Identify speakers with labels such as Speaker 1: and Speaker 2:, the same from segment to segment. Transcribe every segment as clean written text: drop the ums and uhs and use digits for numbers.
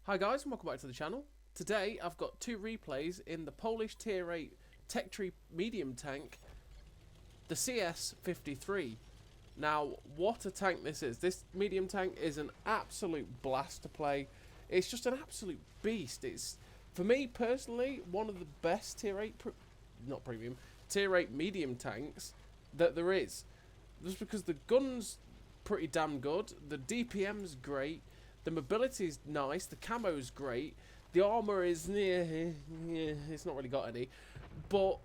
Speaker 1: Hi guys and welcome back to the channel. Today I've got two replays in the Polish Tier 8 Tech Tree medium tank, the CS-53. Now what a tank this is. This medium tank is an absolute blast to play. It's just an absolute beast. It's, for me personally, one of the best Tier 8, Tier 8 medium tanks that there is. Just because the gun's pretty damn good, the DPM's great, the mobility's nice, the camo's great, the armour is it's not really got any, but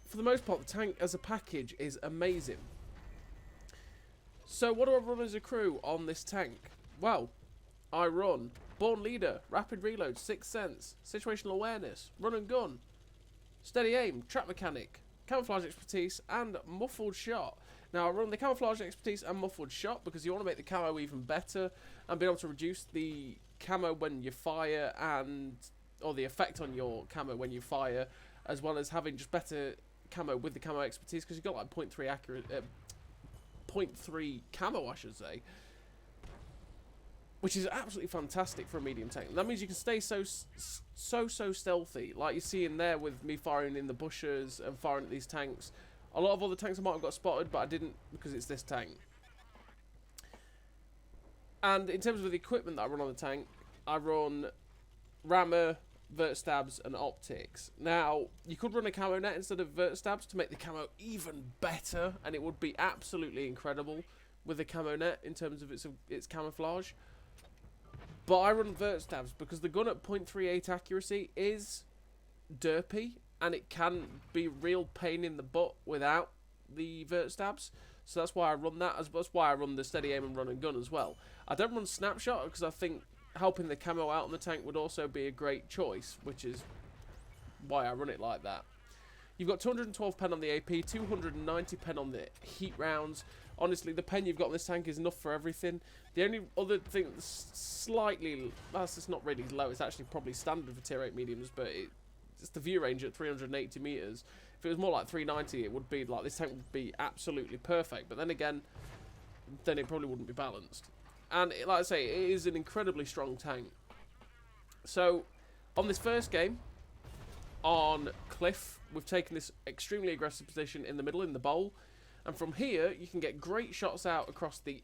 Speaker 1: for the most part the tank as a package is amazing. So what do I run as a crew on this tank? Well, I run Born Leader, Rapid Reload, Sixth Sense, Situational Awareness, Run and Gun, Steady Aim, Trap Mechanic, Camouflage Expertise and Muffled Shot. Now I run the Camouflage Expertise and Muffled Shot because you want to make the camo even better and be able to reduce the camo when you fire or the effect on your camo when you fire, as well as having just better camo with the Camo Expertise because you've got like 0.3 accurate, 0.3 camo I should say, which is absolutely fantastic for a medium tank. That means you can stay so stealthy, like you see in there with me firing in the bushes and firing at these tanks. A lot of other tanks I might have got spotted, but I didn't because it's this tank. And in terms of the equipment that I run on the tank, I run rammer, vert stabs, and optics. Now, you could run a camo net instead of vert stabs to make the camo even better, and it would be absolutely incredible with the camo net in terms of its camouflage. But I run vert stabs because the gun at 0.38 accuracy is derpy, and it can be real pain in the butt without the vert stabs. So that's why I run that. That's why I run the steady aim and run and gun as well. I don't run snapshot because I think helping the camo out on the tank would also be a great choice, which is why I run it like that. You've got 212 pen on the AP, 290 pen on the heat rounds. Honestly, the pen you've got on this tank is enough for everything. The only other thing that's slightly, well, it's not really low, it's actually probably standard for tier 8 mediums, but it's the view range at 380 meters. If it was more like 390, it would be like, this tank would be absolutely perfect. But then again, then it probably wouldn't be balanced. And like I say, it is an incredibly strong tank. So on this first game, on Cliff, we've taken this extremely aggressive position in the middle, in the bowl. And from here, you can get great shots out across the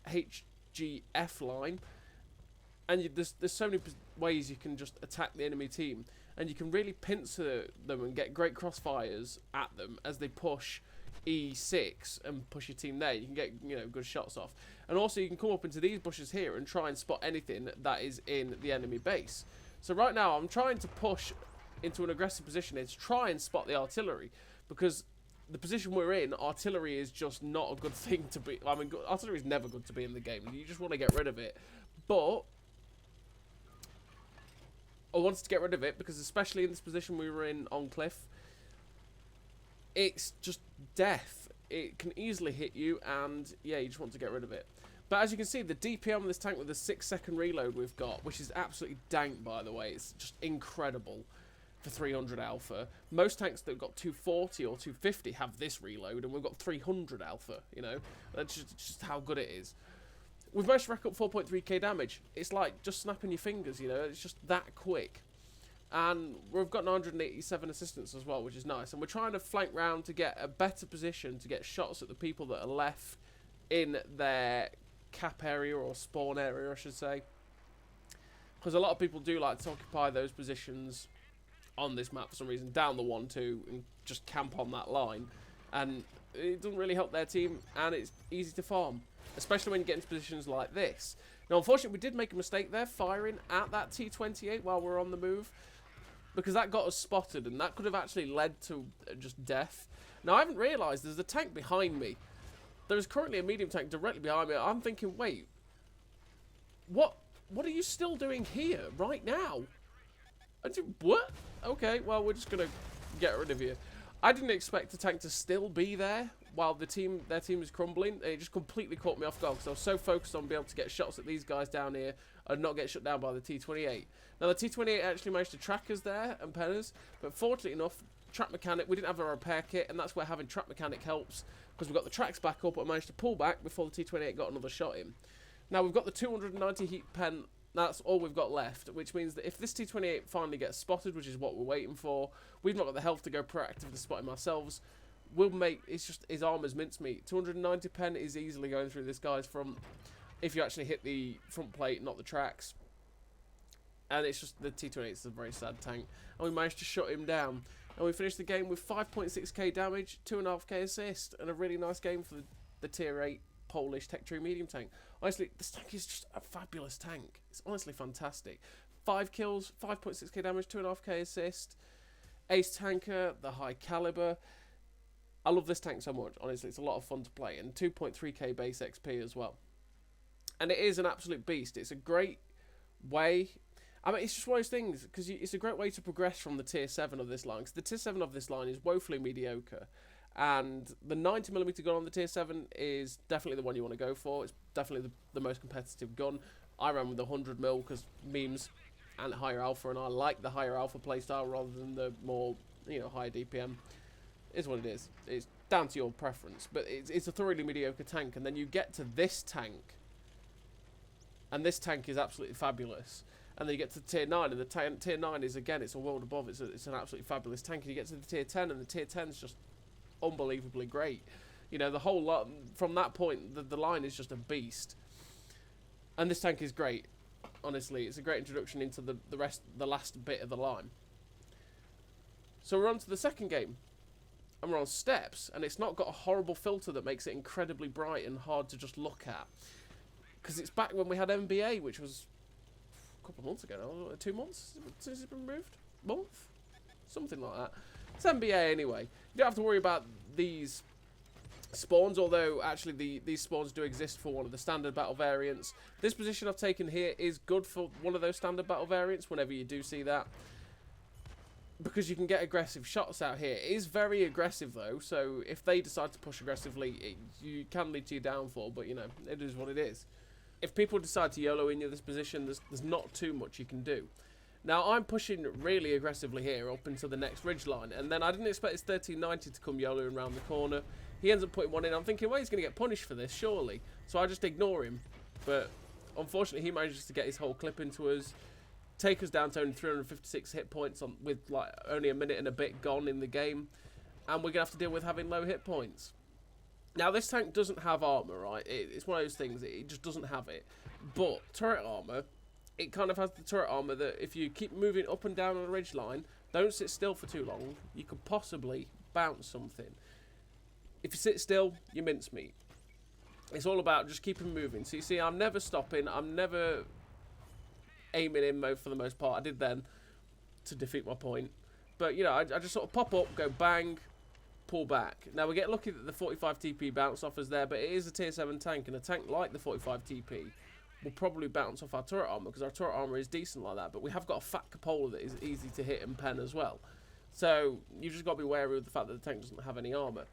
Speaker 1: HGF line. And there's so many ways you can just attack the enemy team. And you can really pincer them and get great crossfires at them as they push E6 and push your team there. You can get, you know, good shots off. And also you can come up into these bushes here and try and spot anything that is in the enemy base. So right now I'm trying to push into an aggressive position here to try and spot the artillery. Because the position we're in, artillery is just not a good thing to be. I mean, artillery is never good to be in the game. You just want to get rid of it. But I wanted to get rid of it because, especially in this position we were in on Cliff, it's just death. It can easily hit you, and yeah, you just want to get rid of it. But as you can see, the DPM on this tank with the 6-second reload we've got, which is absolutely dank, by the way, it's just incredible for 300 alpha. Most tanks that have got 240 or 250 have this reload, and we've got 300 alpha, you know? That's just how good it is. We've managed to rack up 4.3k damage. It's like just snapping your fingers, you know? It's just that quick. And we've got 987 assistance as well, which is nice. And we're trying to flank round to get a better position to get shots at the people that are left in their cap area, or spawn area, I should say. Because a lot of people do like to occupy those positions on this map for some reason, down the 1-2, and just camp on that line. And it doesn't really help their team, and it's easy to farm, especially when you get into positions like this. Now, unfortunately, we did make a mistake there, firing at that T-28 while we're on the move, because that got us spotted, and that could have actually led to just death. Now, I haven't realised there's a tank behind me. There is currently a medium tank directly behind me. I'm thinking, wait, what are you still doing here right now? What? Okay, well, we're just going to get rid of you. I didn't expect the tank to still be there while their team is crumbling. It just completely caught me off guard because I was so focused on being able to get shots at these guys down here and not get shut down by the T-28. Now, the T-28 actually managed to track us there and pen us, but fortunately enough, Trap Mechanic, we didn't have a repair kit, and that's where having Trap Mechanic helps because we got the tracks back up and managed to pull back before the T-28 got another shot in. Now, we've got the 290 heat pen That's all we've got left, which means that if this T28 finally gets spotted, which is what we're waiting for, we've not got the health to go proactive to spot him ourselves. We'll make, it's just, his armour's mincemeat. 290 pen is easily going through this guy's front, if you actually hit the front plate, not the tracks. And it's just, the T28 is a very sad tank. And we managed to shut him down. And we finished the game with 5.6k damage, 2.5k assist, and a really nice game for the tier 8 Polish Tech Tree medium tank. Honestly, this tank is just a fabulous tank. It's honestly fantastic. 5 kills, 5.6k damage, 2.5k assist, ace tanker, the high caliber. I love this tank so much, honestly. It's a lot of fun to play, and 2.3k base XP as well. And it is an absolute beast. It's a great way. I mean, it's just one of those things, because it's a great way to progress from the tier 7 of this line, because the tier 7 of this line is woefully mediocre. And the 90mm gun on the tier 7 is definitely the one you want to go for. It's definitely the most competitive gun. I ran with the 100mm because memes and higher alpha, and I like the higher alpha playstyle rather than the more, you know, higher DPM. Is what it is. It's down to your preference, but it's a thoroughly mediocre tank. And then you get to this tank, and this tank is absolutely fabulous. And then you get to tier 9, and the tier 9 is, again, it's a world above. It's an absolutely fabulous tank. And you get to the tier 10, and the tier 10 is just unbelievably great. You know, the whole lot, from that point, the line is just a beast. And this tank is great, honestly. It's a great introduction into the last bit of the line. So we're on to the second game. And we're on steps, and it's not got a horrible filter that makes it incredibly bright and hard to just look at. Because it's back when we had NBA, which was a couple of months ago now, 2 months since it's been removed? Month? Something like that. It's NBA anyway. You don't have to worry about these spawns, although actually these spawns do exist for one of the standard battle variants. This position I've taken here is good for one of those standard battle variants whenever you do see that, because you can get aggressive shots out here. It is very aggressive though, so if they decide to push aggressively, you can lead to your downfall, but you know, it is what it is. If people decide to YOLO in you this position, there's not too much you can do. Now, I'm pushing really aggressively here up into the next ridge line, and then I didn't expect his 1390 to come YOLOing around the corner. He ends up putting one in. I'm thinking, well, he's going to get punished for this, surely. So I just ignore him. But unfortunately, he manages to get his whole clip into us, take us down to only 356 hit points with like only a minute and a bit gone in the game, and we're going to have to deal with having low hit points. Now, this tank doesn't have armour, right? It's one of those things, it just doesn't have it. But turret armour, it kind of has the turret armour that if you keep moving up and down on the ridge line, don't sit still for too long, you could possibly bounce something. If you sit still, you mincemeat. It's all about just keeping moving. So you see, I'm never stopping, I'm never aiming in mode for the most part. I did then to defeat my point. But, you know, I just sort of pop up, go bang, pull back. Now, we get lucky that the 45 TP bounce off us there, but it is a tier 7 tank, and a tank like the 45 TP will probably bounce off our turret armour, because our turret armour is decent like that, but we have got a fat cupola that is easy to hit and pen as well. So, you've just got to be wary of the fact that the tank doesn't have any armour.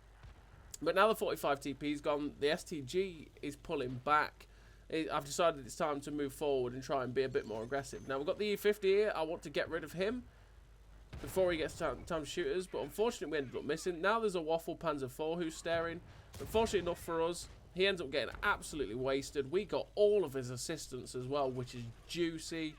Speaker 1: But now the 45 TP's gone, the STG is pulling back. I've decided it's time to move forward and try and be a bit more aggressive. Now, we've got the E50 here. I want to get rid of him before he gets time to shoot us, but unfortunately we ended up missing. Now there's a Waffle Panzer IV who's staring. Unfortunately enough for us, he ends up getting absolutely wasted. We got all of his assistance as well, which is juicy.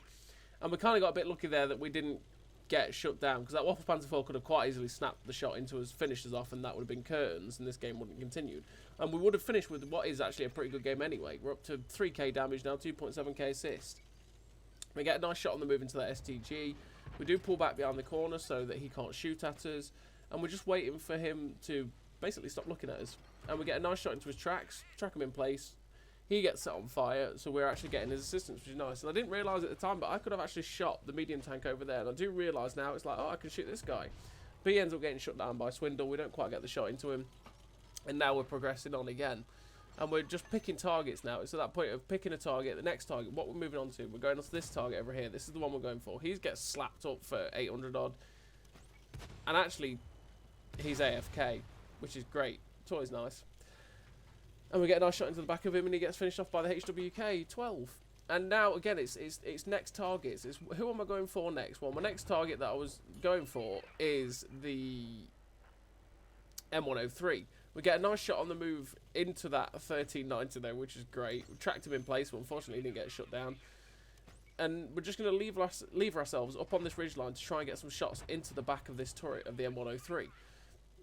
Speaker 1: And we kind of got a bit lucky there that we didn't get shut down, because that Waffle Panzer IV could have quite easily snapped the shot into us, finished us off, and that would have been curtains, and this game wouldn't have continued. And we would have finished with what is actually a pretty good game anyway. We're up to 3k damage now, 2.7k assist. We get a nice shot on the move into that STG. We do pull back behind the corner so that he can't shoot at us, and we're just waiting for him to basically stop looking at us. And we get a nice shot into his tracks, track him in place. He gets set on fire, so we're actually getting his assistance, which is nice. And I didn't realise at the time, but I could have actually shot the medium tank over there. And I do realise now, it's like, oh, I can shoot this guy. But he ends up getting shut down by Swindle. We don't quite get the shot into him. And now we're progressing on again. And we're just picking targets now. It's at that point of picking a target, the next target, what we're moving on to. We're going on to this target over here. This is the one we're going for. He gets slapped up for 800 odd. And actually, he's AFK, which is great. It's always nice. And we get a nice shot into the back of him, and he gets finished off by the HWK 12. And now, again, it's next targets. It's who am I going for next? Well, my next target that I was going for is the M103. We get a nice shot on the move into that 1390 there, which is great. We tracked him in place, but unfortunately he didn't get shut down. And we're just going to leave ourselves up on this ridgeline to try and get some shots into the back of this turret of the M103.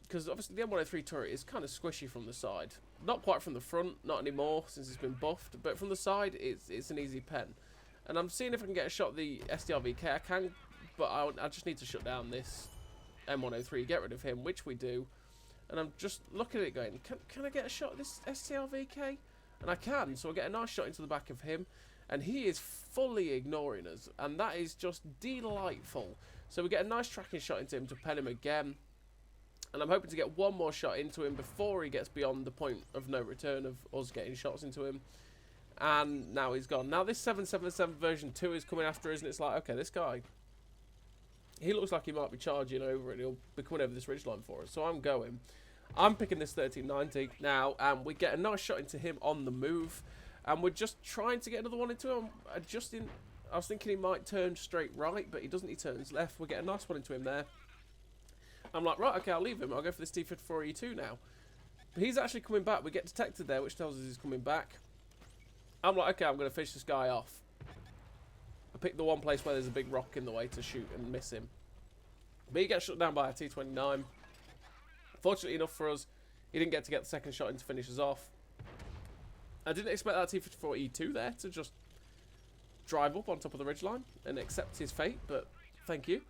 Speaker 1: Because obviously the M103 turret is kind of squishy from the side. Not quite from the front, not anymore since it's been buffed. But from the side, it's an easy pen. And I'm seeing if I can get a shot at the SDRVK. I can, but I just need to shut down this M103, get rid of him, which we do. And I'm just looking at it going, can I get a shot at this STRVK? And I can, so I get a nice shot into the back of him. And he is fully ignoring us, and that is just delightful. So we get a nice tracking shot into him to pen him again. And I'm hoping to get one more shot into him before he gets beyond the point of no return of us getting shots into him. And now he's gone. Now this 777 version 2 is coming after us, and it's like, okay, this guy, he looks like he might be charging over, and he'll be coming over this ridgeline for us. So I'm going. I'm picking this 1390 now, and we get a nice shot into him on the move. And we're just trying to get another one into him. I was thinking he might turn straight right, but he doesn't. He turns left. We get a nice one into him there. I'm like, right, okay, I'll leave him. I'll go for this T-54E2 now. But he's actually coming back. We get detected there, which tells us he's coming back. I'm like, okay, I'm going to finish this guy off. I picked the one place where there's a big rock in the way to shoot and miss him. But he gets shut down by a T-29. Fortunately enough for us, he didn't get to get the second shot in to finish us off. I didn't expect that T-54E2 there to just drive up on top of the ridgeline and accept his fate, but thank you.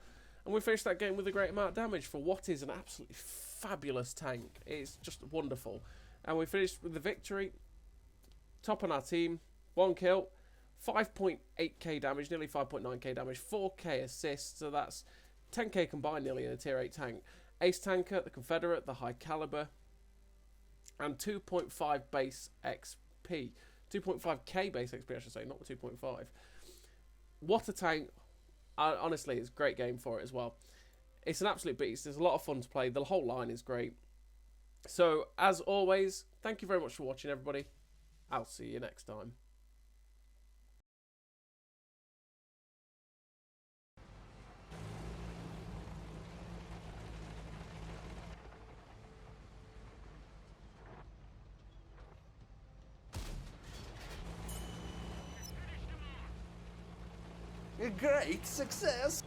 Speaker 1: And we finished that game with a great amount of damage for what is an absolutely fabulous tank. It's just wonderful. And we finished with the victory. Top on our team. 1 kill. 5.8k damage, nearly 5.9k damage. 4k assists, so that's 10k combined nearly in a tier 8 tank. Ace tanker, the Confederate, the high caliber. And 2.5 base XP. 2.5k base XP, I should say, not 2.5. What a tank. Honestly, it's a great game for it as well. It's an absolute beast. There's a lot of fun to play. The whole line is great. So, as always, thank you very much for watching, everybody. I'll see you next time.
Speaker 2: A great success!